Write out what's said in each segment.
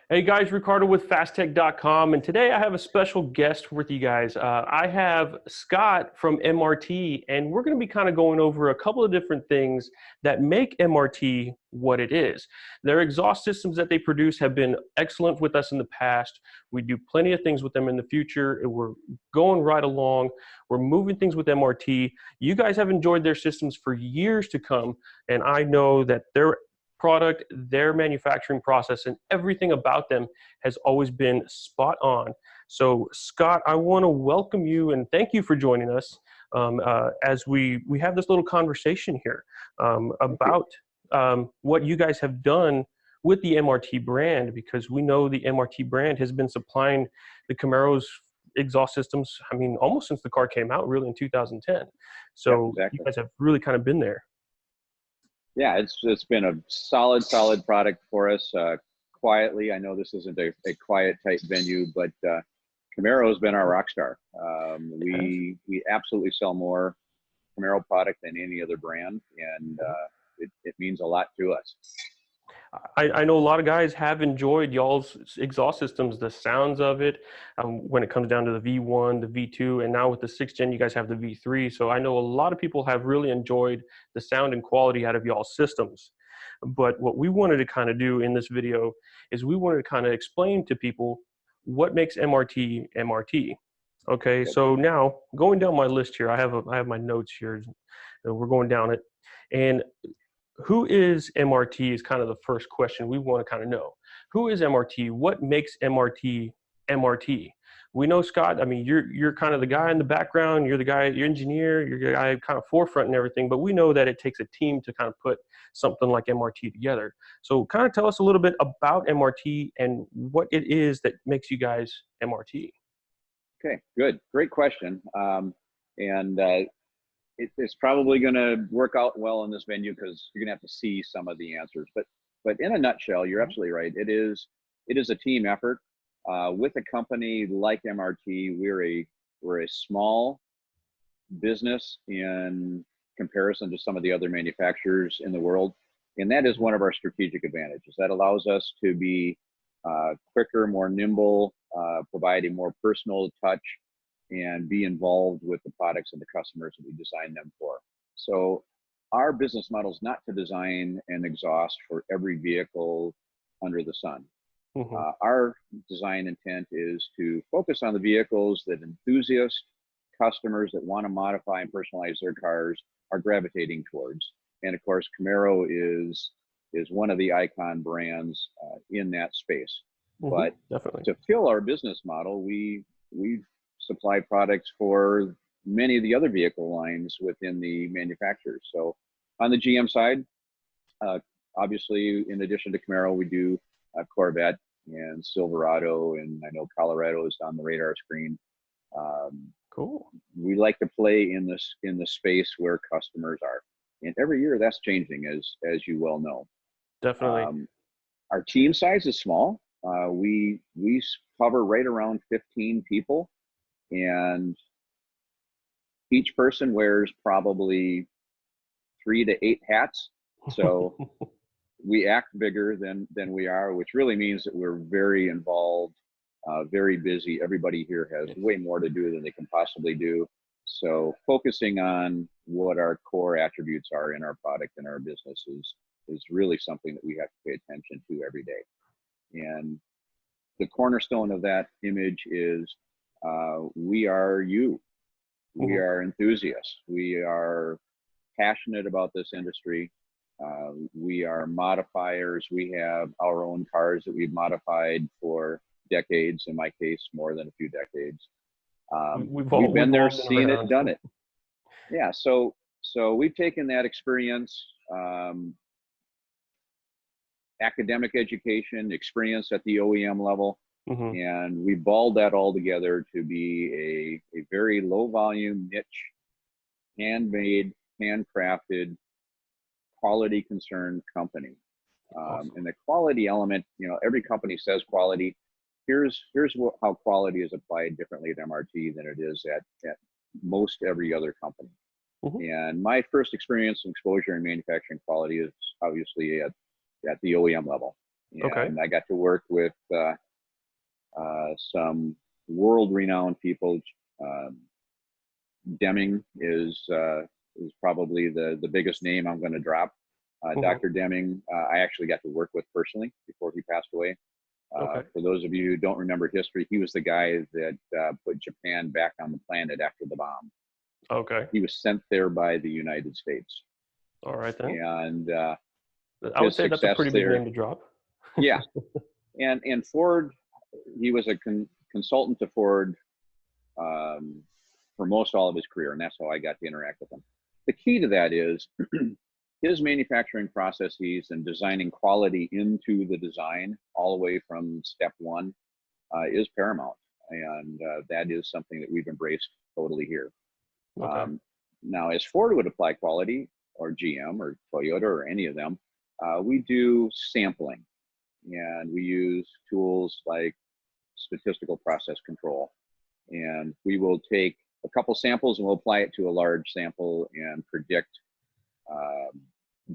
Hey guys, Ricardo with Phastek.com, and today I have a special guest with you guys. I have Scott from MRT, and we're going to be kind of going over a couple of different things that make MRT what it is. Their exhaust systems that they produce have been excellent with us in the past. We do plenty of things with them in the future. We're going right along. We're moving things with MRT. You guys have enjoyed their systems for years to come, and I know that they're product, their manufacturing process, and everything about them has always been spot on. So, Scott, I want to welcome you and thank you for joining us as we have this little conversation here about what you guys have done with the MRT brand, because we know the MRT brand has been supplying the Camaro's exhaust systems, I mean, almost since the car came out, really in 2010. So Yep, exactly. you guys have really kind of been there. Yeah, it's been a solid product for us. Quietly, I know this isn't a quiet type venue, but Camaro has been our rock star. We absolutely sell more Camaro product than any other brand, and it means a lot to us. I know a lot of guys have enjoyed y'all's exhaust systems, the sounds of it, when it comes down to the V1, the V2, and now with the 6th gen, you guys have the V3. So I know a lot of people have really enjoyed the sound and quality out of y'all's systems. But what we wanted to kind of do in this video is we wanted to kind of explain to people what makes MRT MRT. Okay, Good. so now going down my list here, I have my notes here. We're going down it, and who is MRT is kind of the first question we want to kind of know. Who is MRT? What makes MRT MRT? We know, Scott, I mean, you're kind of the guy in the background, you're the guy, you're engineer, you're the guy kind of forefront and everything, but we know that it takes a team to kind of put something like MRT together. So kind of tell us a little bit about MRT and what it is that makes you guys MRT. Okay, good, great question. And it's probably going to work out well in this venue because you're going to have to see some of the answers. But in a nutshell, you're absolutely right. It is a team effort. With a company like MRT, we're a small business in comparison to some of the other manufacturers in the world, and that is one of our strategic advantages. That allows us to be quicker, more nimble, provide a more personal touch, and be involved with the products and the customers that we design them for. So our business model is not to design an exhaust for every vehicle under the sun. Our design intent is to focus on the vehicles that enthusiast customers that want to modify and personalize their cars are gravitating towards. And of course, Camaro is one of the icon brands in that space. But definitely. to fill our business model, we supply products for many of the other vehicle lines within the manufacturers. So on the GM side, obviously, in addition to Camaro, we do Corvette and Silverado, and I know Colorado is on the radar screen. Cool. We like to play in the space where customers are, and every year that's changing, as you well know. Definitely. Our team size is small. We cover right around 15 people, and each person wears probably 3 to 8 hats. So we act bigger than we are, which really means that we're very involved, very busy. Everybody here has way more to do than they can possibly do. So focusing on what our core attributes are in our product and our business is really something that we have to pay attention to every day. And the cornerstone of that image is we are you. We are enthusiasts. We are passionate about this industry. We are modifiers. We have our own cars that we've modified for decades, in my case, more than a few decades. We've been there, seen it, done it. Yeah, so we've taken that experience, academic education, experience at the OEM level, and we balled that all together to be a very low volume, niche, handmade, handcrafted, quality concerned company. And the quality element, every company says quality. Here's how quality is applied differently at MRT than it is at most every other company. And my first experience and exposure in manufacturing quality is obviously at the OEM level. Okay. And I got to work with some world-renowned people. Um, Deming is probably the biggest name I'm going to drop. Hmm. Dr. Deming, I actually got to work with personally before he passed away. Okay. For those of you who don't remember history, he was the guy that put Japan back on the planet after the bomb. Okay. He was sent there by the United States, All right then. and I would his say that's a success pretty big there, name to drop. yeah. And Ford, he was a consultant to Ford for most all of his career, and that's how I got to interact with him. The key to that is his manufacturing processes and designing quality into the design all the way from step one is paramount. And that is something that we've embraced totally here. Okay. Now, as Ford would apply quality, or GM or Toyota or any of them, we do sampling, and we use tools like statistical process control. And we will take a couple samples and we'll apply it to a large sample and predict um,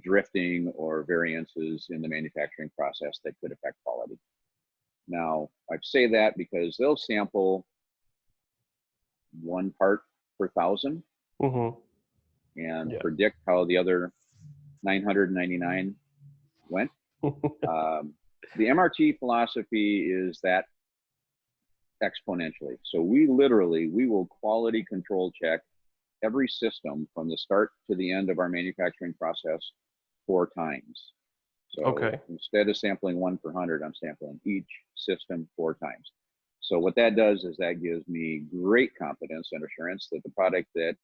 drifting or variances in the manufacturing process that could affect quality. Now, I say that because they'll sample 1 part per 1,000 Hmm. and Yeah. predict how the other 999 went. The MRT philosophy is that exponentially. So we will quality control check every system from the start to the end of our manufacturing process 4 times. So Okay. instead of sampling 1 per 100, I'm sampling each system 4 times. So what that does is that gives me great confidence and assurance that the product that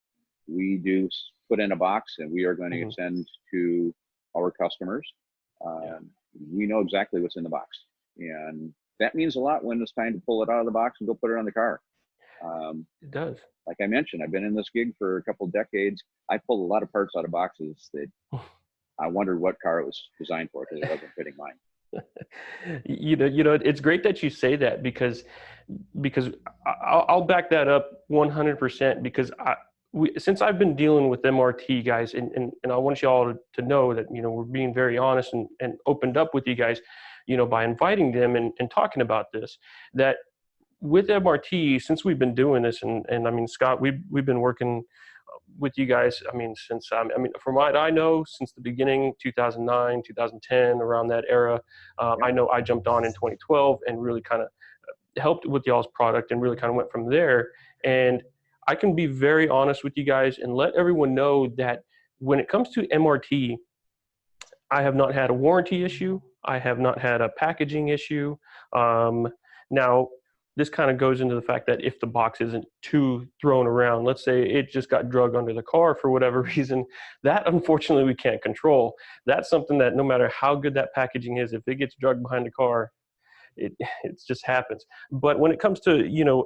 we do put in a box and we are going to send to our customers, Yeah. we know exactly what's in the box. And that means a lot when it's time to pull it out of the box and go put it on the car. It does. Like I mentioned, I've been in this gig for a couple of decades. I pulled a lot of parts out of boxes that I wondered what car it was designed for because it wasn't fitting mine. It's great that you say that because I'll back that up 100% because since I've been dealing with MRT guys, and I want you all to know that, we're being very honest and opened up with you guys, by inviting them and talking about this, that with MRT, since we've been doing this, and I mean, Scott, we've been working with you guys, I mean, since, from what I know, since the beginning, 2009, 2010, around that era. Yep. I know I jumped on in 2012 and really kind of helped with y'all's product and really kind of went from there. And I can be very honest with you guys and let everyone know that when it comes to MRT, I have not had a warranty issue. I have not had a packaging issue. Now, this kind of goes into the fact that if the box isn't too thrown around, let's say it just got drug under the car for whatever reason, that unfortunately we can't control. That's something that no matter how good that packaging is, if it gets drugged behind the car, it just happens. But when it comes to,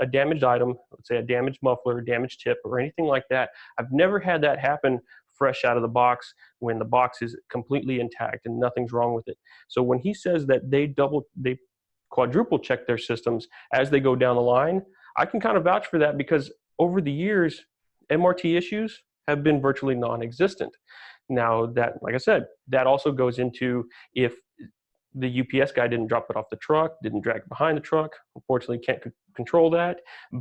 a damaged item, let's say a damaged muffler, damaged tip, or anything like that, I've never had that happen fresh out of the box when the box is completely intact and nothing's wrong with it. So when he says that they quadruple check their systems as they go down the line, I can kind of vouch for that because over the years, MRT issues have been virtually non-existent. Now that, like I said, that also goes into if the UPS guy didn't drop it off the truck, didn't drag it behind the truck. Unfortunately, can't control that.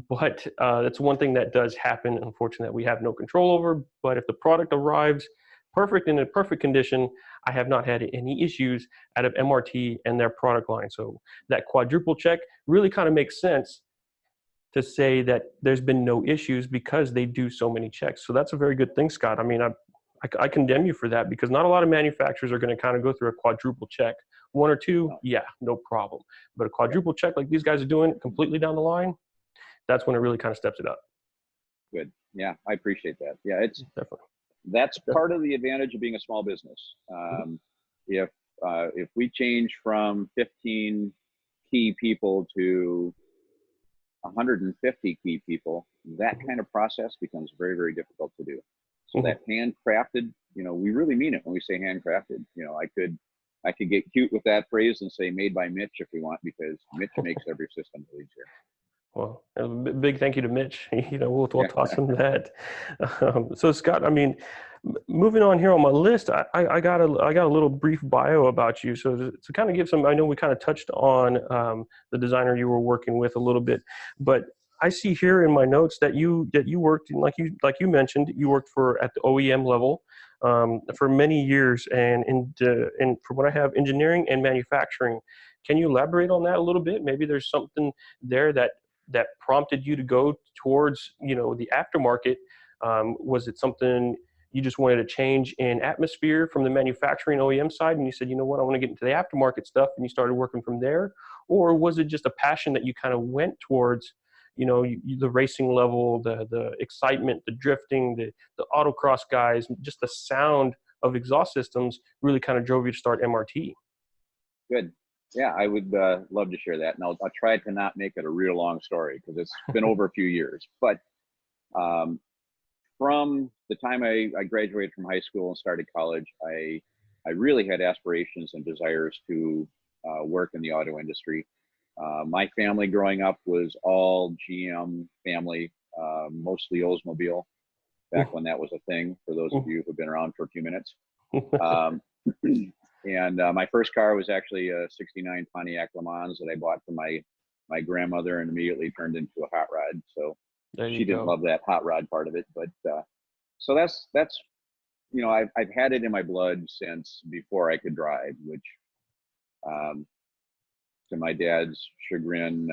But that's one thing that does happen, unfortunately, that we have no control over. But if the product arrives perfect in a perfect condition, I have not had any issues out of MRT and their product line. So that quadruple check really kind of makes sense to say that there's been no issues because they do so many checks. So that's a very good thing, Scott. I mean, I condemn you for that because not a lot of manufacturers are going to kind of go through a quadruple check. 1 or 2, yeah, no problem. But a quadruple check like these guys are doing completely down the line, that's when it really kind of steps it up. Good. Yeah, I appreciate that. Yeah, it's Definitely. That's part of the advantage of being a small business. If we change from 15 key people to 150 key people, that kind of process becomes very, very difficult to do. So that handcrafted, we really mean it when we say handcrafted. I could get cute with that phrase and say made by Mitch if we want, because Mitch makes every system easier. Well, a big thank you to Mitch. We'll Yeah. toss him that. So Scott, I mean, moving on here on my list, I got a little brief bio about you. So to kind of give some, I know we kind of touched on the designer you were working with a little bit, but I see here in my notes that you worked in, like you mentioned, you worked at the OEM level for many years, and from what I have, engineering and manufacturing. Can you elaborate on that a little bit? Maybe there's something there that prompted you to go towards the aftermarket. Was it something you just wanted a change in atmosphere from the manufacturing OEM side, and you said, you know what, I want to get into the aftermarket stuff, and you started working from there? Or was it just a passion that you kind of went towards, the racing level, the excitement, the drifting, the autocross guys, just the sound of exhaust systems really kind of drove you to start MRT? Good. Yeah, I would love to share that. And I'll try to not make it a real long story because it's been over a few years. But from the time I graduated from high school and started college, I really had aspirations and desires to work in the auto industry. My family growing up was all GM family, mostly Oldsmobile, back when that was a thing, for those of you who've been around for a few minutes. Um, and my first car was actually a '69 Pontiac Le Mans that I bought from my grandmother and immediately turned into a hot rod. So There she you didn't go. love that hot rod part of it, but so that's I've had it in my blood since before I could drive, which um, to my dad's chagrin,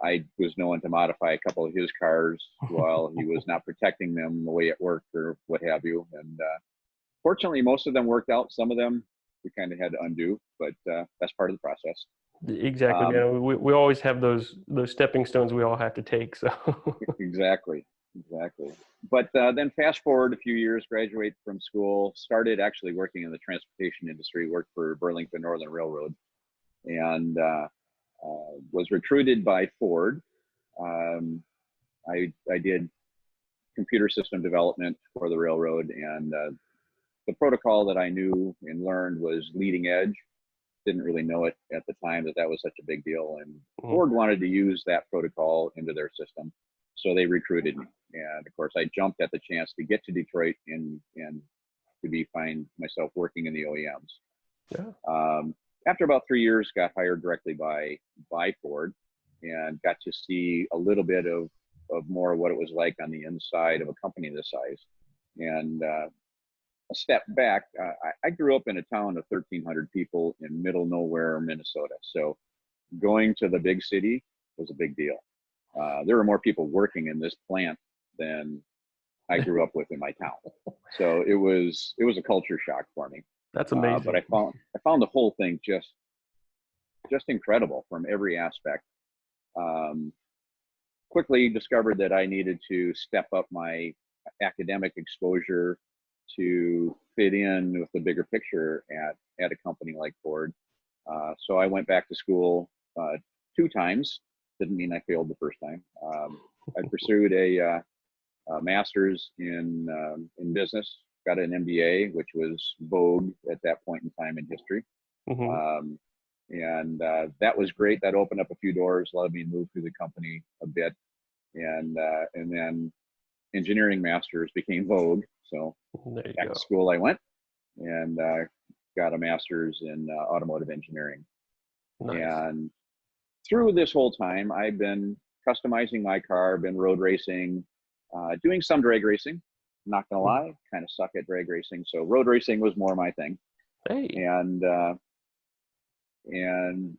I was known to modify a couple of his cars while he was not protecting them the way it worked or what have you. And fortunately, most of them worked out. Some of them we kind of had to undo, but that's part of the process. Exactly, Um, man. We always have those stepping stones we all have to take. So exactly. But then fast forward a few years, graduate from school, started actually working in the transportation industry, worked for Burlington Northern Railroad, and was recruited by Ford. I did computer system development for the railroad, and the protocol that I knew and learned was leading edge. Didn't really know it at the time that was such a big deal, and Ford wanted to use that protocol into their system, so they recruited me. And of course, I jumped at the chance to get to Detroit and find myself working in the OEMs. yeah. After about 3 years, got hired directly by Ford, and got to see a little bit of more of what it was like on the inside of a company this size. And a step back, I grew up in a town of 1,300 people in middle nowhere, Minnesota. So going to the big city was a big deal. There were more people working in this plant than I grew up with in my town. So it was a culture shock for me. That's But amazing. I found the whole thing just incredible from every aspect. Quickly discovered that I needed to step up my academic exposure to fit in with the bigger picture at a company like Ford. So I went back to school 2 times. Didn't mean I failed the first time. I pursued a master's in business. Got an MBA, which was vogue at that point in time in history. Hmm. And that was great. That opened up a few doors, allowed me to move through the company a bit, and then engineering masters became vogue. So There you back to go. school I went, and got a master's in automotive engineering. Nice. And through this whole time, I've been customizing my car, been road racing, doing some drag racing. Not gonna lie, kind of suck at drag racing. So road racing was more my thing, Hey. and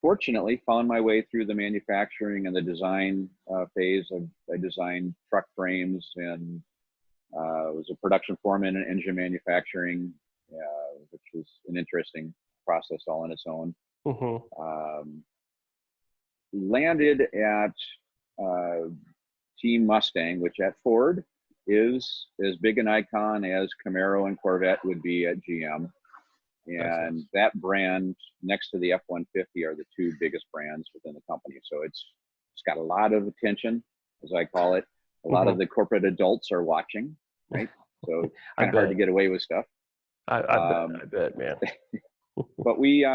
fortunately found my way through the manufacturing and the design phase. I designed truck frames and was a production foreman in engine manufacturing, which was an interesting process all on its own. Hmm. Um, Landed at Team Mustang, which at Ford is as big an icon as Camaro and Corvette would be at GM. That's And nice. that brand next to the F-150 are the two biggest brands within the company. So it's got a lot of attention, as I call it. A lot of Hmm. the corporate adults are watching, right? So I kind of hard to bet. get away with stuff. I bet. Um, I bet, man. but we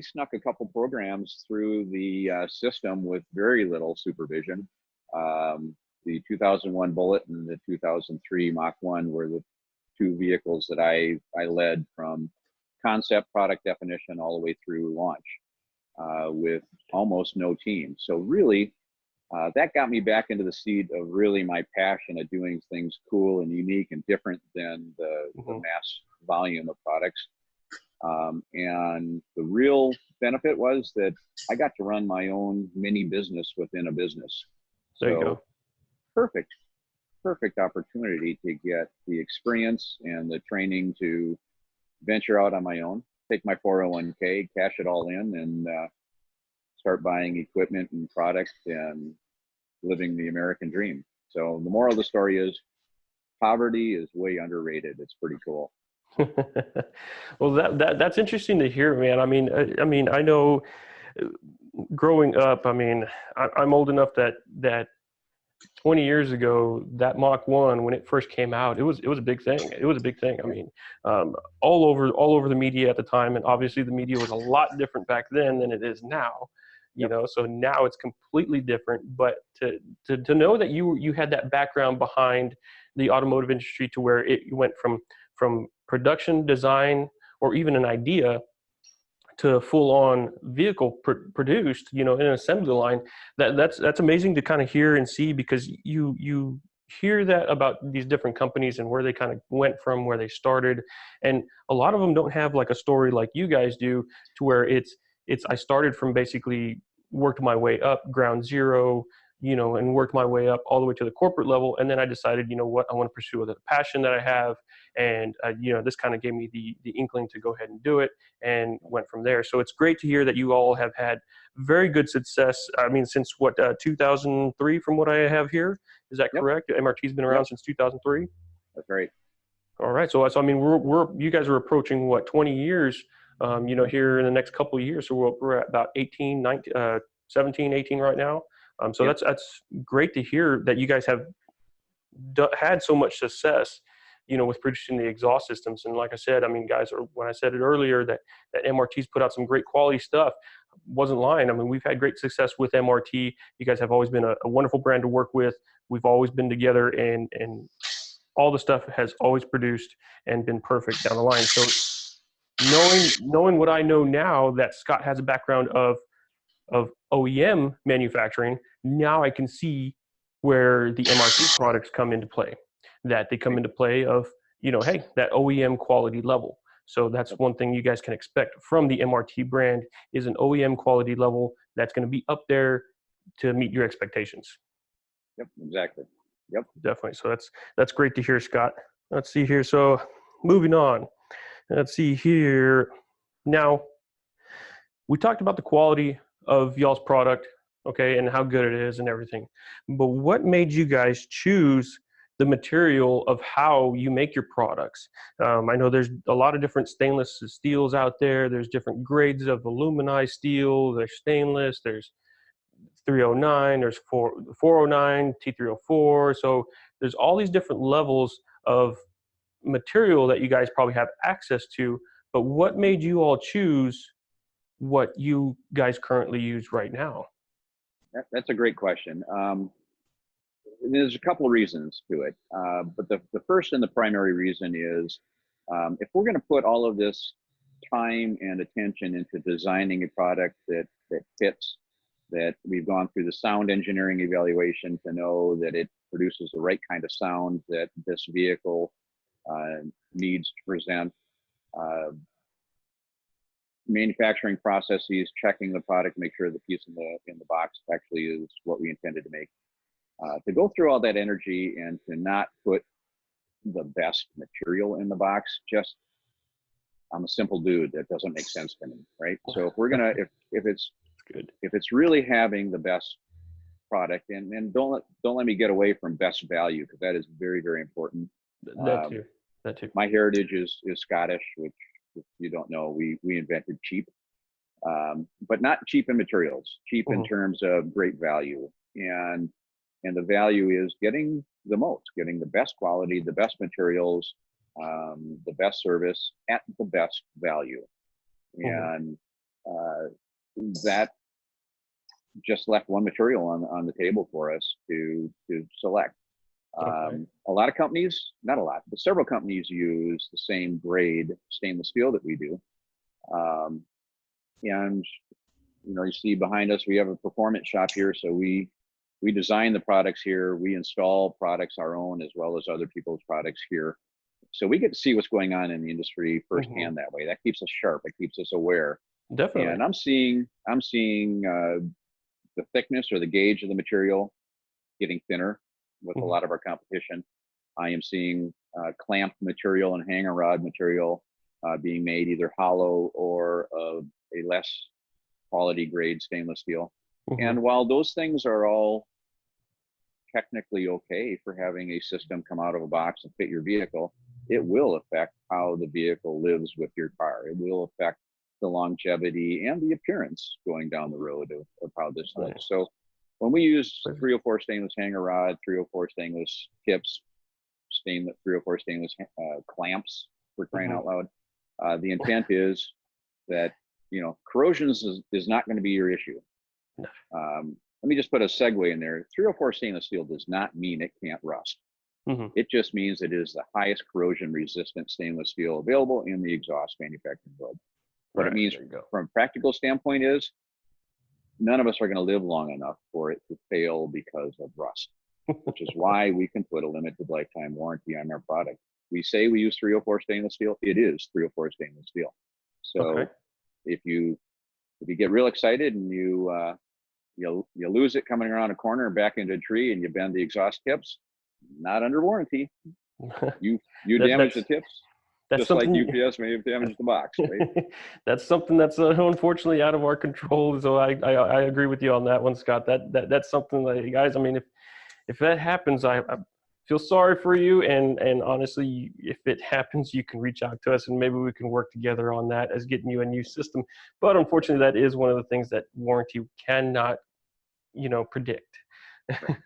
snuck a couple programs through the system with very little supervision. The 2001 Bullet and the 2003 Mach 1 were the two vehicles that I led from concept, product definition, all the way through launch with almost no team. So really, that got me back into the seat of really my passion of doing things cool and unique and different than the mass volume of products. And the real benefit was that I got to run my own mini business within a business. There you go. Perfect opportunity to get the experience and the training to venture out on my own, take my 401k, cash it all in, and start buying equipment and products and living the American dream. So the moral of the story is poverty is way underrated. It's pretty cool. Well, that's interesting to hear, man. I mean, I know growing up, I mean, I'm old enough that 20 years ago, that Mach 1, when it first came out, it was a big thing. It was a big thing. I mean, all over the media at the time, and obviously the media was a lot different back then than it is now. You know, so now it's completely different. But to know that you had that background behind the automotive industry to where it went from production design or even an idea to full-on vehicle produced, you know, in an assembly line, that's amazing to kind of hear and see, because you hear that about these different companies and where they kind of went from, where they started, and a lot of them don't have like a story like you guys do, to where it's I started from basically worked my way up ground zero, you know, and worked my way up all the way to the corporate level. And then I decided, you know what, I want to pursue the passion that I have. And, you know, this kind of gave me the inkling to go ahead and do it, and went from there. So it's great to hear that you all have had very good success. I mean, since 2003, from what I have here, is that correct? MRT's been around since 2003? That's right. All right. So I mean, you guys are approaching what, 20 years, you know, here in the next couple of years. So we're at about 18, 19, 17, 18 right now. So that's great to hear that you guys have had so much success, you know, with producing the exhaust systems. And like I said, I mean, guys, when I said it earlier that MRT's put out some great quality stuff, wasn't lying. I mean, we've had great success with MRT. You guys have always been a wonderful brand to work with. We've always been together, and all the stuff has always produced and been perfect down the line. So knowing what I know now, that Scott has a background of OEM manufacturing, now I can see where the MRT products come into play, that they come into play of, you know, hey, that OEM quality level. So that's one thing you guys can expect from the MRT brand, is an OEM quality level that's going to be up there to meet your expectations. Yep, exactly. Yep. Definitely. So that's great to hear, Scott. Let's see here. So moving on. Let's see here. Now, we talked about the quality of y'all's product, okay, and how good it is and everything. But what made you guys choose the material of how you make your products? I know there's a lot of different stainless steels out there. There's different grades of aluminized steel. There's stainless. There's 309. There's 409, T304. So there's all these different levels of material that you guys probably have access to. But what made you all choose what you guys currently use right now? That's a great question. There's a couple of reasons to it, but the first and the primary reason is if we're going to put all of this time and attention into designing a product that fits, that we've gone through the sound engineering evaluation to know that it produces the right kind of sound that this vehicle needs to present, manufacturing processes, checking the product, make sure the piece in the box actually is what we intended to make. To go through all that energy and to not put the best material in the box, just, I'm a simple dude, that doesn't make sense to me, right? So if we're gonna, if it's really having the best product, and don't let me get away from best value, because that is very, very important. That too. My heritage is Scottish, which, if you don't know, we invented cheap, but not cheap in materials, cheap in terms of great value. And the value is getting the most, getting the best quality, the best materials, the best service at the best value. and that just left one material on the table for us to select. Okay. A lot of companies, not a lot, but several companies use the same grade stainless steel that we do. And you see behind us, we have a performance shop here. So we design the products here. We install products our own as well as other people's products here. So we get to see what's going on in the industry firsthand that way. That keeps us sharp. It keeps us aware. Definitely. And I'm seeing the thickness or the gauge of the material getting thinner with a lot of our competition. I am seeing clamp material and hanger rod material being made either hollow or a less quality grade stainless steel. And while those things are all technically okay for having a system come out of a box and fit your vehicle, it will affect how the vehicle lives with your car. It will affect the longevity and the appearance going down the road of how this looks. So when we use 304 stainless hanger rod, 304 stainless tips, 304 stainless clamps, for crying out loud, the intent is that corrosion is not going to be your issue. Let me just put a segue in there. 304 stainless steel does not mean it can't rust. It just means it is the highest corrosion resistant stainless steel available in the exhaust manufacturing world. What it means from a practical standpoint is none of us are going to live long enough for it to fail because of rust, which is why we can put a limited lifetime warranty on our product. We say we use 304 stainless steel. It is 304 stainless steel. So if you get real excited and you lose it coming around a corner and back into a tree and you bend the exhaust tips, not under warranty. You damage the tips. That's just like UPS may have damaged the box, right? That's something that's unfortunately out of our control. So I agree with you on that one, Scott. That's something that, guys, I mean, if that happens, I feel sorry for you. And honestly, if it happens, you can reach out to us and maybe we can work together on that as getting you a new system. But unfortunately, that is one of the things that warranty cannot, predict. Right.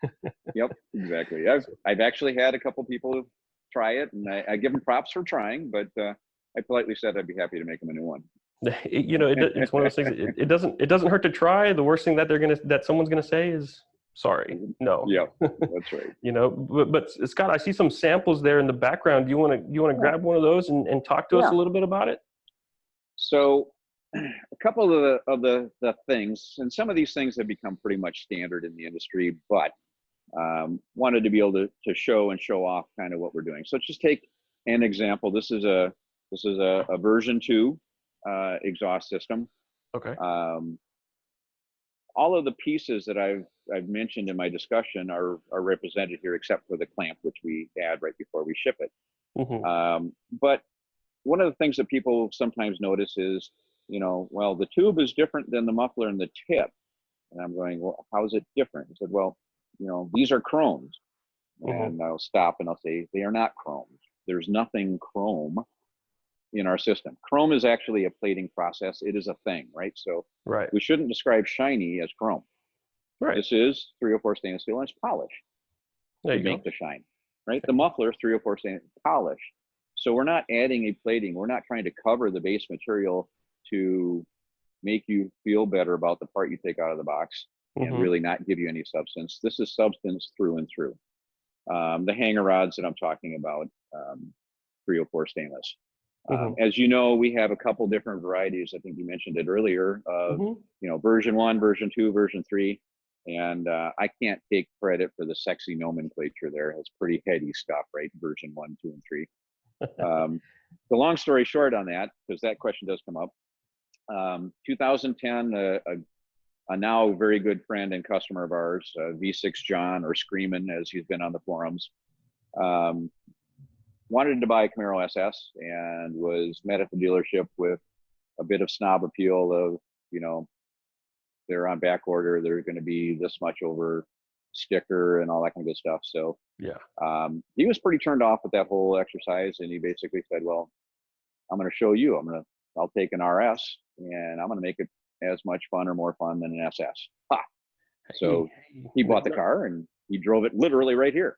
Yep, exactly. I've actually had a couple people try it, and I give them props for trying, but I politely said I'd be happy to make them a new one. It's one of those things. It doesn't hurt to try. The worst thing that someone's gonna say is sorry. No. Yeah, that's right. But Scott, I see some samples there in the background. Do you want to grab one of those and talk to us a little bit about it? So a couple of the things, and some of these things have become pretty much standard in the industry, but wanted to be able to show off kind of what we're doing. So let's just take an example. This is a version 2 exhaust system. Okay. All of the pieces that I've mentioned in my discussion are represented here, except for the clamp, which we add right before we ship it. But one of the things that people sometimes notice is, well, the tube is different than the muffler and the tip. And I'm going, well, how is it different? He said, well, these are chromed. And I'll stop and I'll say, they are not chromed. There's nothing chrome in our system. Chrome is actually a plating process. It is a thing, right? So we shouldn't describe shiny as chrome. This is 304 stainless steel and it's polished to make the shine, right? The muffler, 304 stainless, polished. So we're not adding a plating. We're not trying to cover the base material to make you feel better about the part you take out of the box and really not give you any substance. This is substance through and through. The hanger rods that I'm talking about, 304 stainless. As you know, we have a couple different varieties. I think you mentioned it earlier of, version 1, version 2, version 3. And I can't take credit for the sexy nomenclature there. It's pretty heady stuff, right? Version 1, 2, and 3. The long story short on that, because that question does come up, 2010, a now very good friend and customer of ours, V6 John, or Screamin' as he's been on the forums, wanted to buy a Camaro SS and was met at the dealership with a bit of snob appeal of, they're on back order, they're going to be this much over sticker and all that kind of good stuff. So he was pretty turned off with that whole exercise, and he basically said, well, I'm going to show you. I'll take an RS and I'm going to make it as much fun or more fun than an SS. So he bought the car and he drove it literally right here.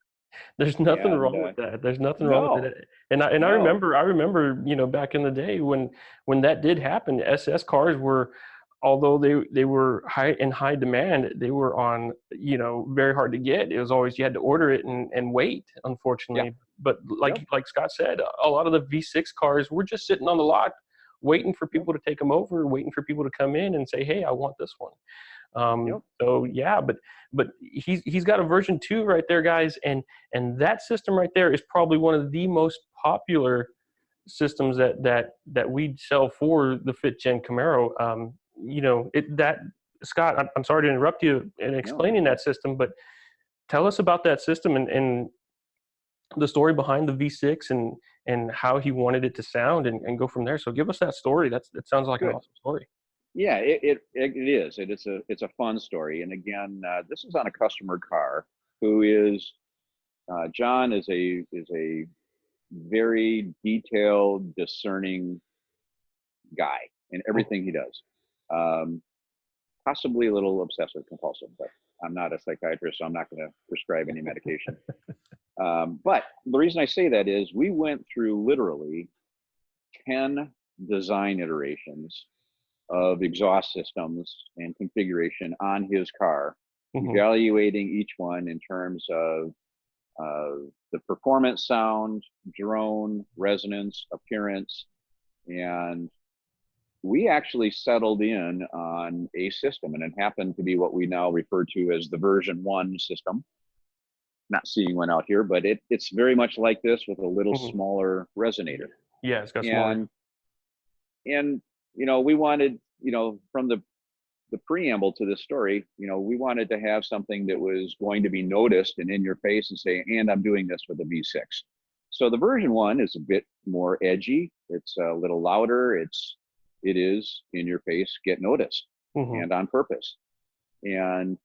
There's nothing And wrong with that. There's nothing wrong with no, it. And I no, remember, you know, back in the day when that did happen, SS cars were, although they were high demand, they were on, you know, very hard to get. It was always, you had to order it and wait, yeah, unfortunately. But yep, like Scott said, a lot of the V6 cars were just sitting on the lot waiting for yep, people to take them over, waiting for people to come in and say, "Hey, I want this one." yep. So yeah, but he's got a version 2 right there, guys, and that system right there is probably one of the most popular systems that we sell for the fifth gen Camaro. You know, that Scott, I'm sorry to interrupt you in No, you're explaining fine. that system, but tell us about that system and the story behind the V6 and how he wanted it to sound and go from there. So give us that story. That sounds like an Good. awesome story. Yeah, it is. It's a fun story. And again, this is on a customer car who is John is a very detailed, discerning guy in Mhm. everything he does. Um, Possibly a little obsessive compulsive, but I'm not a psychiatrist, so I'm not going to prescribe any medication. But the reason I say that is we went through literally 10 design iterations of exhaust systems and configuration on his car, Mhm. evaluating each one in terms of the performance, sound, drone, resonance, appearance, and we actually settled in on a system, and it happened to be what we now refer to as the version 1 system. Not seeing one out here, but it's very much like this with a little Mhm. smaller resonator. Yeah, it's got smaller. And and we wanted, from the preamble to this story, we wanted to have something that was going to be noticed and in your face and say, and I'm doing this with a V6. So the version 1 is a bit more edgy. It's a little louder. It is in your face, get noticed, Mhm. and on purpose. And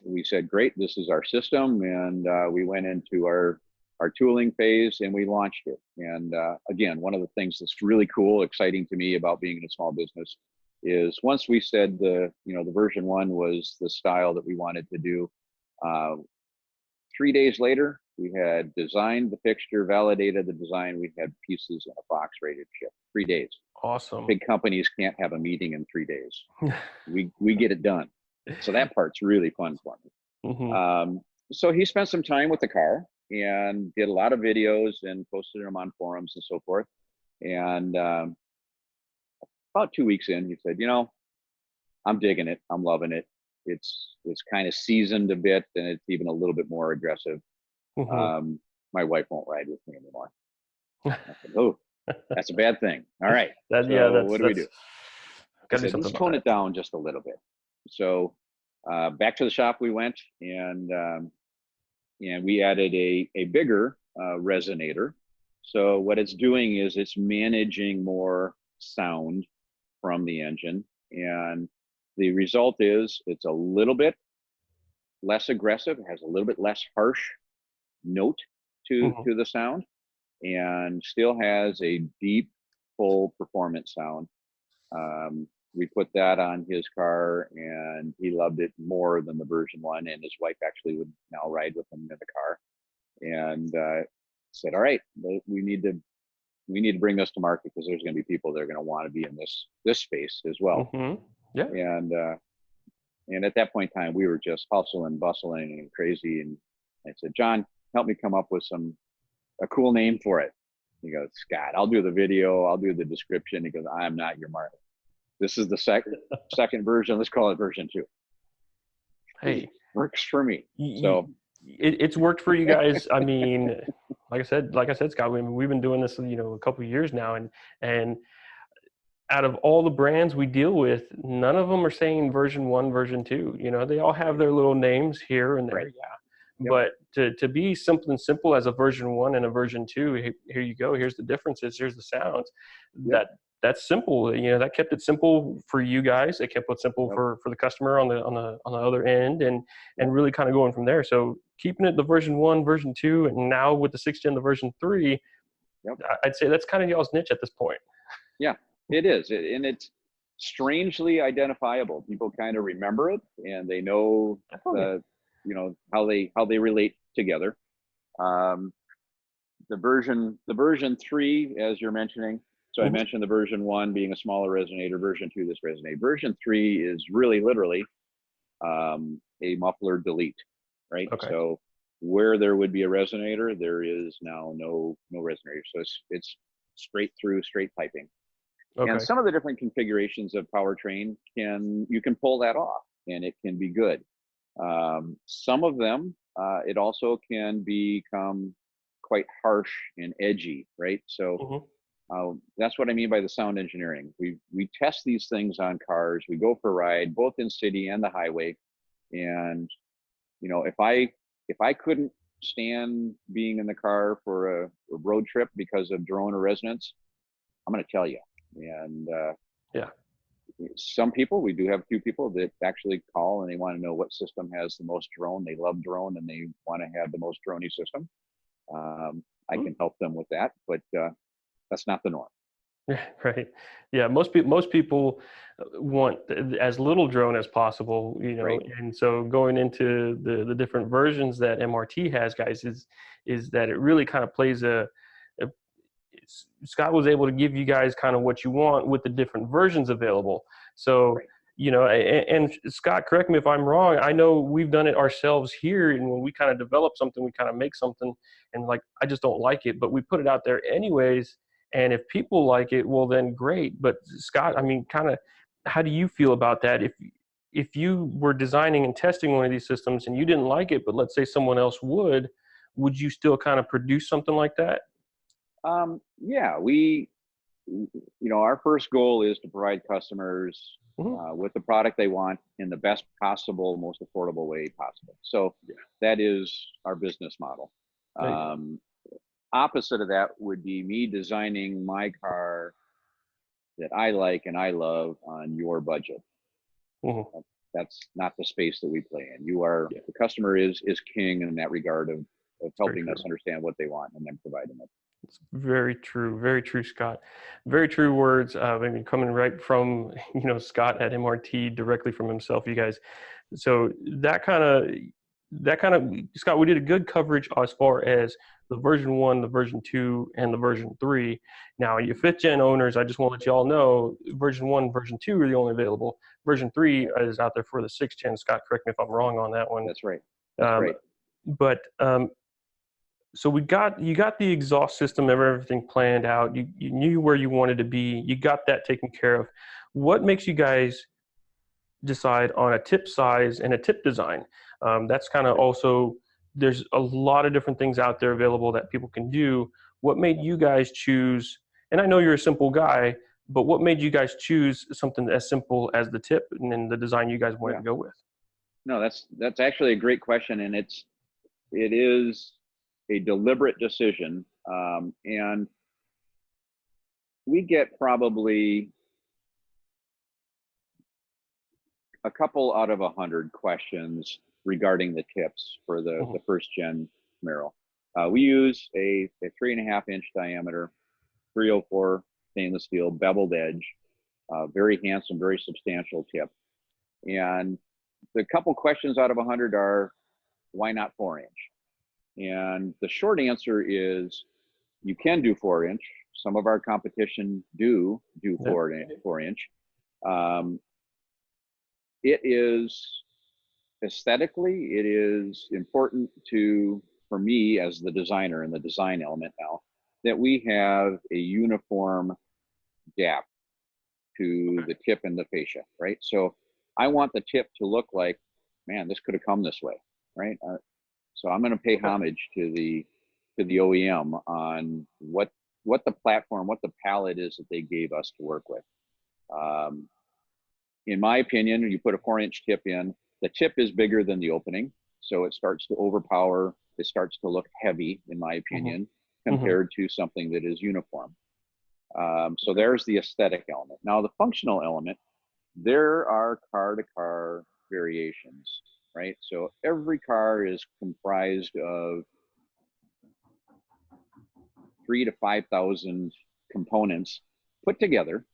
we said, great, this is our system. And we went into our tooling phase and we launched it. And again, one of the things that's really cool, exciting to me about being in a small business is once we said the version 1 was the style that we wanted to do, uh, 3 days later, we had designed the fixture, validated the design. We had pieces in a box ready to ship. 3 days. Awesome. Big companies can't have a meeting in 3 days. We get it done. So that part's really fun for me. Mhm. Um, so he spent some time with the car and did a lot of videos and posted them on forums and so forth. And about 2 weeks in, he said, I'm digging it. I'm loving it. It's kind of seasoned a bit, and it's even a little bit more aggressive. Mhm. Um, my wife won't ride with me anymore. I said, oh, that's a bad thing. All right. That yeah, So what do we do? that's He got to do said, something let's about tone that. it down just a little bit. So back to the shop we went, and we added a bigger resonator. So what it's doing is it's managing more sound from the engine, and the result is it's a little bit less aggressive, it has a little bit less harsh note Mhm. to the sound, and still has a deep, full performance sound. We put that on his car, and he loved it more than the version 1. And his wife actually would now ride with him in the car. And said, "All right, we need to bring this to market because there's going to be people that are going to want to be in this space as well." Mhm. Yeah. And at that point in time, we were just hustling, bustling, and crazy. And I said, "John, help me come up with a cool name for it." He goes, "Scott, I'll do the video, I'll do the description." He goes, "I am not your market. This is the second version. Let's call it version 2." Hey, Works for me. y- So it's worked for you guys. I mean, like I said, Scott, we've been doing this, you know, a couple of years now, and out of all the brands we deal with, none of them are saying version 1, version 2. You know, they all have right, their little names here and there, right, yeah. yep, But to be simple and simple as a version 1 and a version 2, here you go. Here's the differences. Here's the sounds. yep, That's simple. You know, that kept it simple for you guys. It kept it simple yep, for the customer on the other end, and yep, really kind of going from there. So keeping it the version 1, version 2, and now with the 6th gen, the version 3, yep. I'd say that's kind of y'all's niche at this point. Yeah, it is, and it's strangely identifiable. People kind of remember it, and they know Oh yeah. the, how they relate together. Um, the version 3, as you're mentioning. So I Mhm. mentioned the version 1 being a smaller resonator, version 2 this resonate. Version 3 is really literally a muffler delete, right? Okay. So where there would be a resonator, there is now no resonator. So it's straight through, straight piping. And Okay. some of the different configurations of powertrain you can pull that off, and it can be good. Some of them, it also can become quite harsh and edgy, right? So Mhm. that's what I mean by the sound engineering. We test these things on cars. We go for a ride, both in city and the highway. And if I couldn't stand being in the car for a road trip because of drone or resonance, I'm going to tell you. And Yeah. some people, we do have a few people that actually call and they want to know what system has the most drone. They love drone and they want to have the most droney system. I Mm. can help them with that, but that's not the norm. Yeah, right. Yeah, most people want as little drone as possible, Right. and so going into the different versions that MRT has, guys, is that it really kind of plays a Scott was able to give you guys kind of what you want with the different versions available. So, Right. and Scott, correct me if I'm wrong. I know we've done it ourselves here, and when we kind of develop something, we kind of make something, and like I just don't like it, but we put it out there anyways. And if people like it, well, then great. But Scott, I mean, kind of, how do you feel about that? If you were designing and testing one of these systems and you didn't like it, but let's say someone else would you still kind of produce something like that? Yeah, our first goal is to provide customers Mhm. with the product they want in the best possible, most affordable way possible. So Yeah, that is our business model. there you go. Um, Opposite of that would be me designing my car that I like and I love on your budget. Mhm. That's not the space that we play in. You are Yeah, the customer is king in that regard of very helping us true. understand what they want and then providing it. It's very true, Scott. Very true words. I mean, coming right from Scott at MRT directly from himself, you guys. So that kind of Scott, we did a good coverage as far as the version 1, the version 2, and the version 3. Now, you 5th gen owners, I just want to let you all know, version 1, version 2 are the only available. Version 3 is out there for the 6th gen. Scott, correct me if I'm wrong on that one. That's right. That's Um, right. but so you got the exhaust system, everything planned out. You knew where you wanted to be. You got that taken care of. What makes you guys decide on a tip size and a tip design? That's kind of also, there's a lot of different things out there available that people can do. What made Yep. you guys choose? And I know you're a simple guy, but what made you guys choose something as simple as the tip and then the design you guys wanted Yeah. to go with? No, that's actually a great question, and it is a deliberate decision. And we get probably a couple out of 100 questions regarding the tips for the Mhm. first gen Camaro. We use a 3.5 inch diameter 304 stainless steel beveled edge, very handsome, very substantial tip. And the couple questions out of 100 are, why not 4 inch? And the short answer is you can do 4 inch. Some of our competition do Yeah. 4 inch. Um, it is aesthetically, it is important for me as the designer and the design element now, that we have a uniform gap to Okay. the tip and the fascia, right? So I want the tip to look like, man, this could have come this way, right? So I'm going to pay Okay. homage to the OEM on what the platform, what the palette is that they gave us to work with. Um, in my opinion, you put a 4 inch tip in, the tip is bigger than the opening. So it starts to overpower. It starts to look heavy, in my Hmm. opinion, Hmm. compared to something that is uniform. So there's the aesthetic element. Now, the functional element, there are car to car variations, right? So every car is comprised of 3 to 5,000 components put together,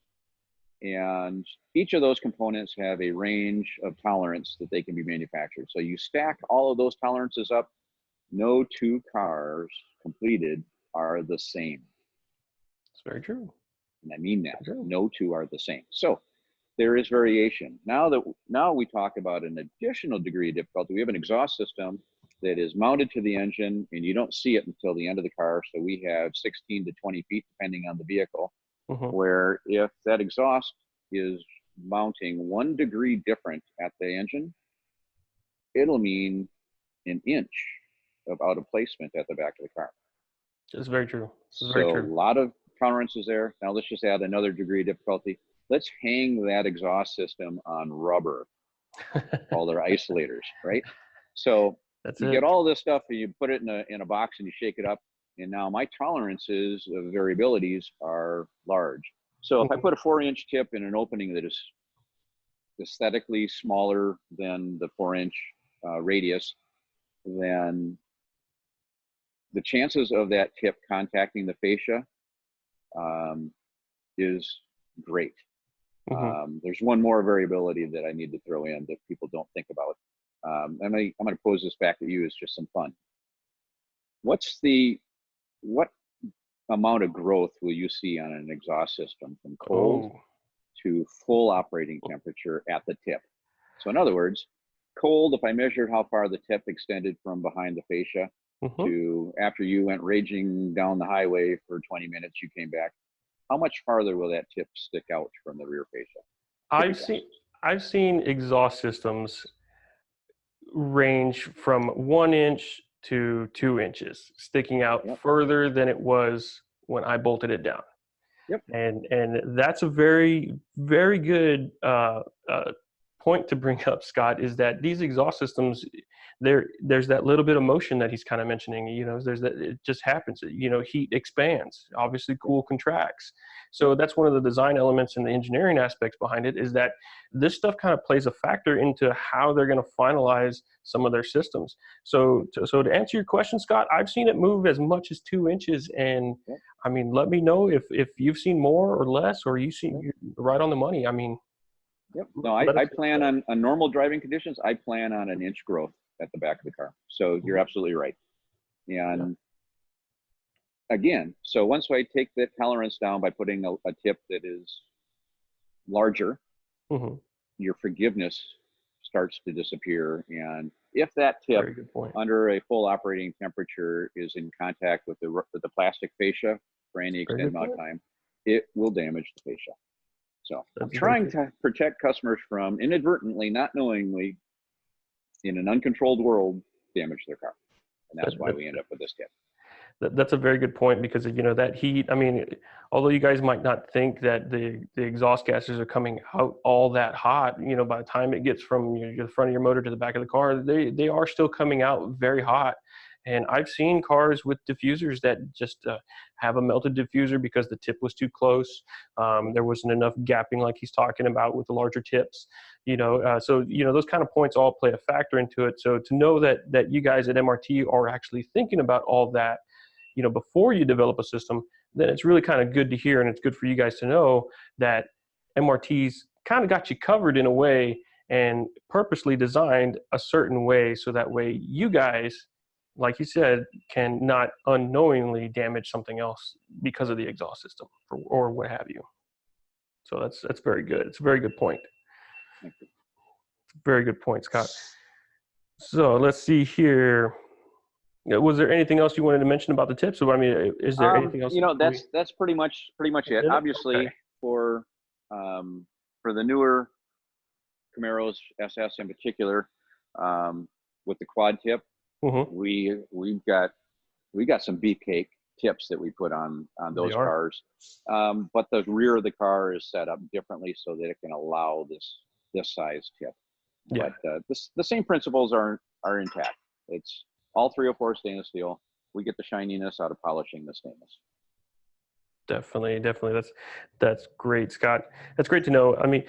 and each of those components have a range of tolerance that they can be manufactured. So you stack all of those tolerances up, no two cars completed are the same. It's very true. And I mean that. True. No two are the same. So there is variation. Now we talk about an additional degree of difficulty. We have an exhaust system that is mounted to the engine, and you don't see it until the end of the car. So we have 16 to 20 feet, depending on the vehicle, where if that exhaust is mounting 1 degree different at the engine, it'll mean an inch of out of placement at the back of the car. It's very true. It's So very a true. lot of tolerances there. Now let's just add another degree of difficulty. Let's hang that exhaust system on rubber, called our isolators, right? So you get all this stuff and you put it in a box and you shake it up. And now my tolerances of variabilities are large. So if I put a 4-inch tip in an opening that is aesthetically smaller than the 4-inch radius, then the chances of that tip contacting the fascia is great. There's one more variability that I need to throw in that people don't think about. I'm going to pose this back at you as just some fun. What amount of growth will you see on an exhaust system from cold to full operating temperature at the tip? So in other words, cold, if I measured how far the tip extended from behind the fascia to after you went raging down the highway for 20 minutes, you came back, how much farther will that tip stick out from the rear fascia? I've seen exhaust systems range from 1 inch to 2 inches, sticking out further than it was when I bolted it down. And that's a very, very good point to bring up, Scott, is that these exhaust systems, there's that little bit of motion that he's kind of mentioning. There's that, it just happens. Heat expands, obviously cool contracts. So that's one of the design elements and the engineering aspects behind it, is that this stuff kind of plays a factor into how they're going to finalize some of their systems. So to answer your question, Scott, I've seen it move as much as 2 inches. And I mean, let me know if you've seen more or less, or you see you're right on the money. I mean, no, I plan on normal driving conditions. I plan on an inch growth at the back of the car. So you're absolutely right. And again, so once I take the tolerance down by putting a tip that is larger, your forgiveness starts to disappear. And if that tip under a full operating temperature is in contact with the plastic fascia for any extended amount of time, it will damage the fascia. So I'm trying to protect customers from inadvertently, not knowingly, in an uncontrolled world, damage their car. And that's why we end up with this tip. That's a very good point, because that heat, I mean, although you guys might not think that the exhaust gases are coming out all that hot, by the time it gets from the front of your motor to the back of the car, they are still coming out very hot. And I've seen cars with diffusers that just have a melted diffuser because the tip was too close. There wasn't enough gapping like he's talking about with the larger tips. So those kind of points all play a factor into it. So to know that you guys at MRT are actually thinking about all that, before you develop a system, then it's really kind of good to hear, and it's good for you guys to know that MRT's kind of got you covered in a way and purposely designed a certain way, so that way you guys, like you said, can not unknowingly damage something else because of the exhaust system or what have you. So that's very good. It's a very good point. Very good point, Scott. So let's see here. Was there anything else you wanted to mention about the tips? I mean, is there anything else? That's pretty much it. Obviously, for the newer Camaros SS in particular, with the quad tip, we've got some beefcake tips that we put on those cars. But the rear of the car is set up differently so that it can allow this size tip. But the same principles are intact. It's all 304 stainless steel. We get the shininess out of polishing the stainless. Definitely. That's great, Scott. That's great to know. I mean,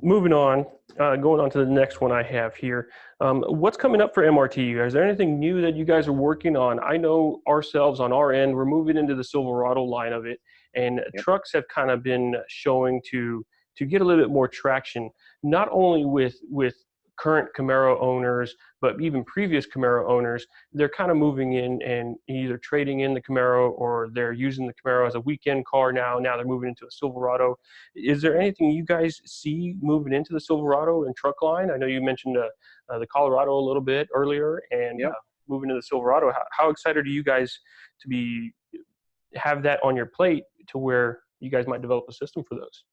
moving on, going on to the next one I have here. What's coming up for MRT? Is there anything new that you guys are working on? I know ourselves on our end, we're moving into the Silverado line of it, and trucks have kind of been showing to get a little bit more traction, not only with current Camaro owners, but even previous Camaro owners, they're kind of moving in and either trading in the Camaro or they're using the Camaro as a weekend car now. Now they're moving into a Silverado. Is there anything you guys see moving into the Silverado and truck line? I know you mentioned the Colorado a little bit earlier, and Yep. moving to the Silverado. How excited are you guys to have that on your plate to where you guys might develop a system for those?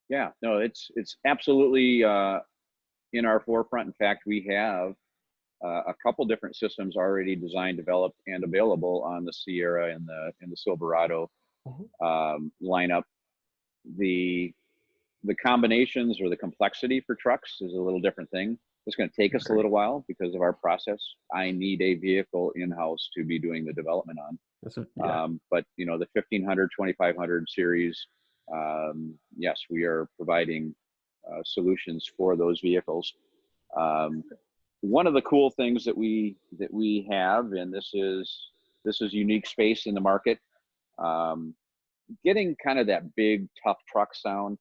Yeah, no, it's absolutely in our forefront. In fact, we have a couple different systems already designed, developed, and available on the Sierra and the Silverado lineup. The combinations or the complexity for trucks is a little different thing. It's going to take us a little while because of our process. I need a vehicle in-house to be doing the development on. But you know, the 1500, 2500 series, yes, we are providing solutions for those vehicles. One of the cool things that we have, and this is unique space in the market, getting kind of that big tough truck sound.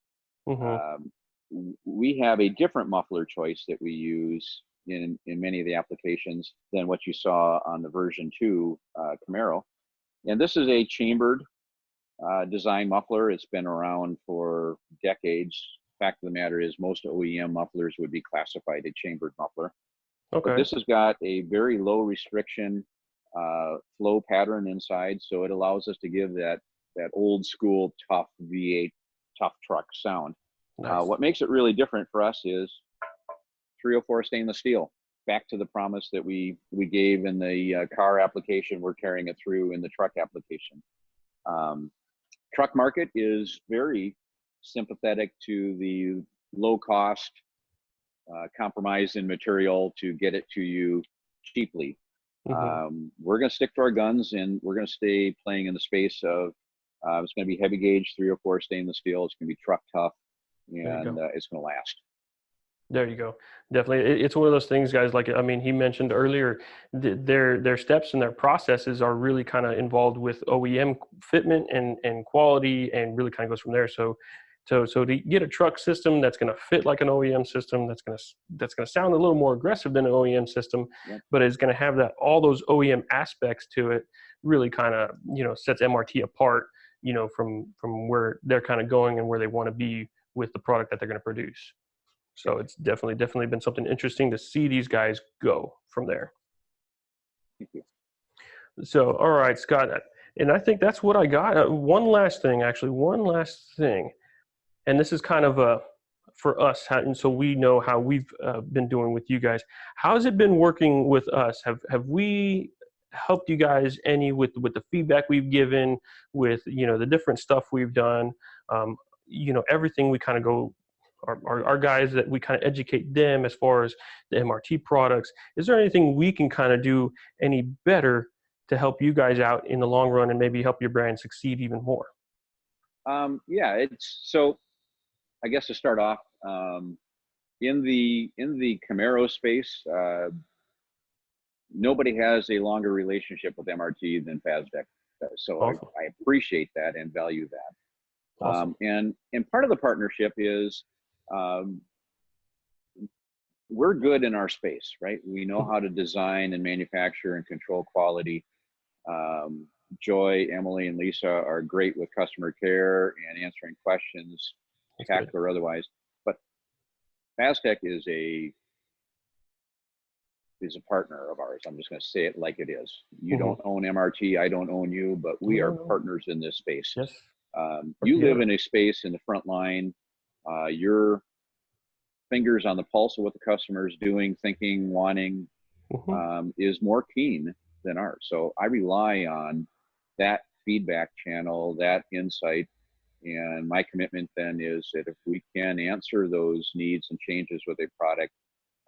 We have a different muffler choice that we use in many of the applications than what you saw on the version 2 Camaro. And this is a chambered design muffler. It's been around for decades. Fact of the matter is most OEM mufflers would be classified a chambered muffler. But this has got a very low restriction flow pattern inside, so it allows us to give that old school tough V8 tough truck sound. Nice. What makes it really different for us is 304 stainless steel. Back to the promise that we gave in the car application, we're carrying it through in the truck application. Truck market is very sympathetic to the low cost compromise in material to get it to you cheaply. We're going to stick to our guns, and we're going to stay playing in the space of it's going to be heavy gauge 304 stainless steel. It's going to be truck tough, and it's going to last. There you go. Definitely. It's one of those things, guys, like, I mean, he mentioned earlier, their steps and their processes are really kind of involved with OEM fitment and quality, and really kind of goes from there. So to get a truck system that's going to fit like an OEM system, that's going to sound a little more aggressive than an OEM system, but it's going to have all those OEM aspects to it, really kind of, you know, sets MRT apart, you know, from where they're kind of going and where they want to be with the product that they're going to produce. So it's definitely been something interesting to see these guys go from there. Thank you. So, all right, Scott, and I think that's what I got. One last thing. And this is kind of for us, and so we know how we've been doing with you guys. How has it been working with us? Have we helped you guys any with the feedback we've given, with, you know, the different stuff we've done? You know, everything we kind of go, our guys, that we kind of educate them as far as the MRT products. Is there anything we can kind of do any better to help you guys out in the long run and maybe help your brand succeed even more? Yeah, it's so. I guess to start off, in the Camaro space, nobody has a longer relationship with MRT than Phastek. So awesome. I appreciate that and value that. Awesome. And part of the partnership is we're good in our space, right? We know how to design and manufacture and control quality. Joy, Emily, and Lisa are great with customer care and answering questions, tactical or otherwise. But Phastek is a partner of ours. I'm just going to say it like it is. You don't own MRT, I don't own you, but we are partners in this space. Yes. You live in a space in the front line. Your fingers on the pulse of what the customer is doing, thinking, wanting, is more keen than ours. So I rely on that feedback channel, that insight. And my commitment then is that if we can answer those needs and changes with a product,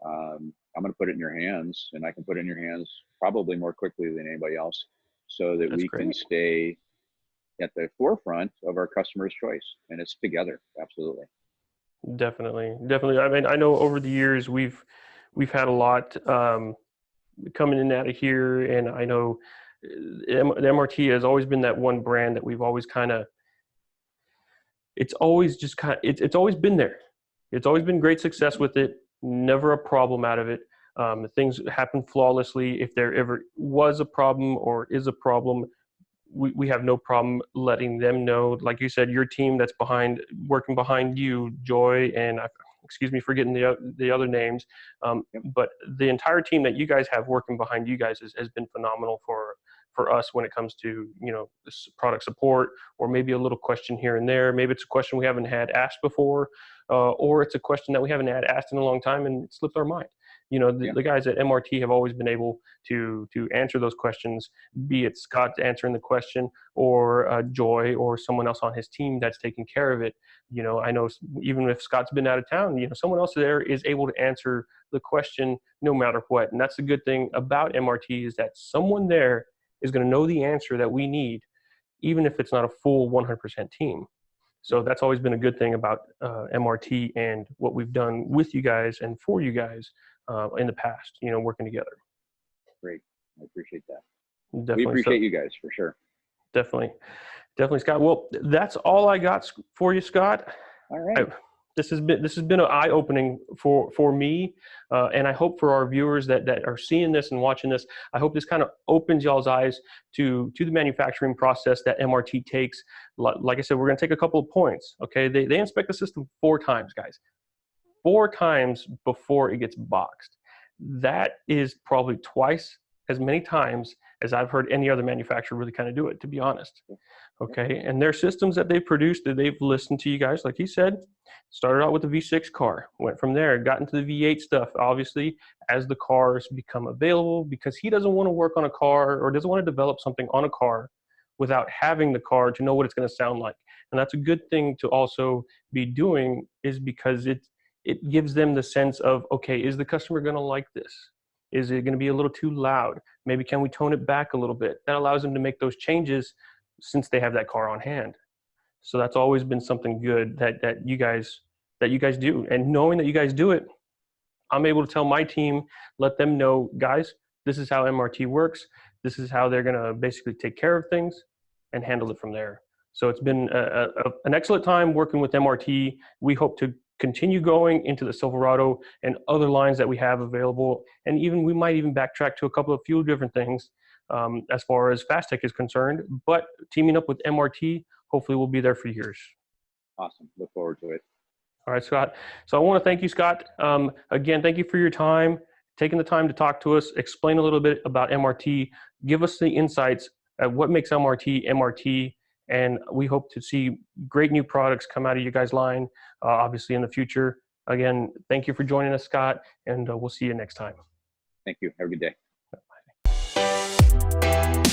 I'm going to put it in your hands, and I can put it in your hands probably more quickly than anybody else, so that we can stay at the forefront of our customer's choice. And it's together. Absolutely. Definitely. I mean, I know over the years we've had a lot coming in out of here, and I know the MRT has always been that one brand that we've always kind of, it's always been there. It's always been great success with it. never a problem out of it. Things happen flawlessly. If there ever was a problem or is a problem, we have no problem letting them know. Like you said, your team that's working behind you, Joy, and excuse me for getting the other names, but the entire team that you guys have working behind you guys has been phenomenal for us when it comes to, this product support, or maybe a little question here and there. Maybe it's a question we haven't had asked before, or it's a question that we haven't had asked in a long time and it slipped our mind. The guys at MRT have always been able to answer those questions, be it Scott answering the question or Joy or someone else on his team that's taking care of it. I know even if Scott's been out of town, someone else there is able to answer the question no matter what. And that's the good thing about MRT, is that someone there is going to know the answer that we need, even if it's not a full 100% team. So that's always been a good thing about MRT and what we've done with you guys and for you guys in the past, working together. Great. I appreciate that. Definitely. We appreciate you guys for sure. Definitely, Scott. Well, that's all I got for you, Scott. All right. This has been an eye-opening for me, and I hope for our viewers that are seeing this and watching this. I hope this kind of opens y'all's eyes to the manufacturing process that MRT takes. Like I said, we're going to take a couple of points. Okay, they inspect the system 4 times, guys. 4 times before it gets boxed. That is probably twice as many times as I've heard any other manufacturer really kind of do it, to be honest. Okay, and their systems that they've produced, that they've listened to you guys, like he said, started out with the V6 car, went from there, got into the V8 stuff, obviously, as the cars become available, because he doesn't want to work on a car or doesn't want to develop something on a car without having the car to know what it's going to sound like. And that's a good thing to also be doing, is because it gives them the sense of, okay, is the customer going to like this? Is it going to be a little too loud? Maybe can we tone it back a little bit? That allows them to make those changes since they have that car on hand. So that's always been something good that you guys do. And knowing that you guys do it, I'm able to tell my team, let them know, guys, this is how MRT works. This is how they're going to basically take care of things and handle it from there. So it's been an excellent time working with MRT. We hope to continue going into the Silverado and other lines that we have available. And we might even backtrack to a few different things as far as Phastek is concerned. But teaming up with MRT, hopefully we'll be there for years. Awesome. Look forward to it. All right, Scott. So I want to thank you, Scott. Again, thank you for your time, taking the time to talk to us, explain a little bit about MRT, give us the insights at what makes MRT MRT. And we hope to see great new products come out of you guys' line, obviously in the future. Again, thank you for joining us, Scott, and we'll see you next time. Thank you. Have a good day. Bye.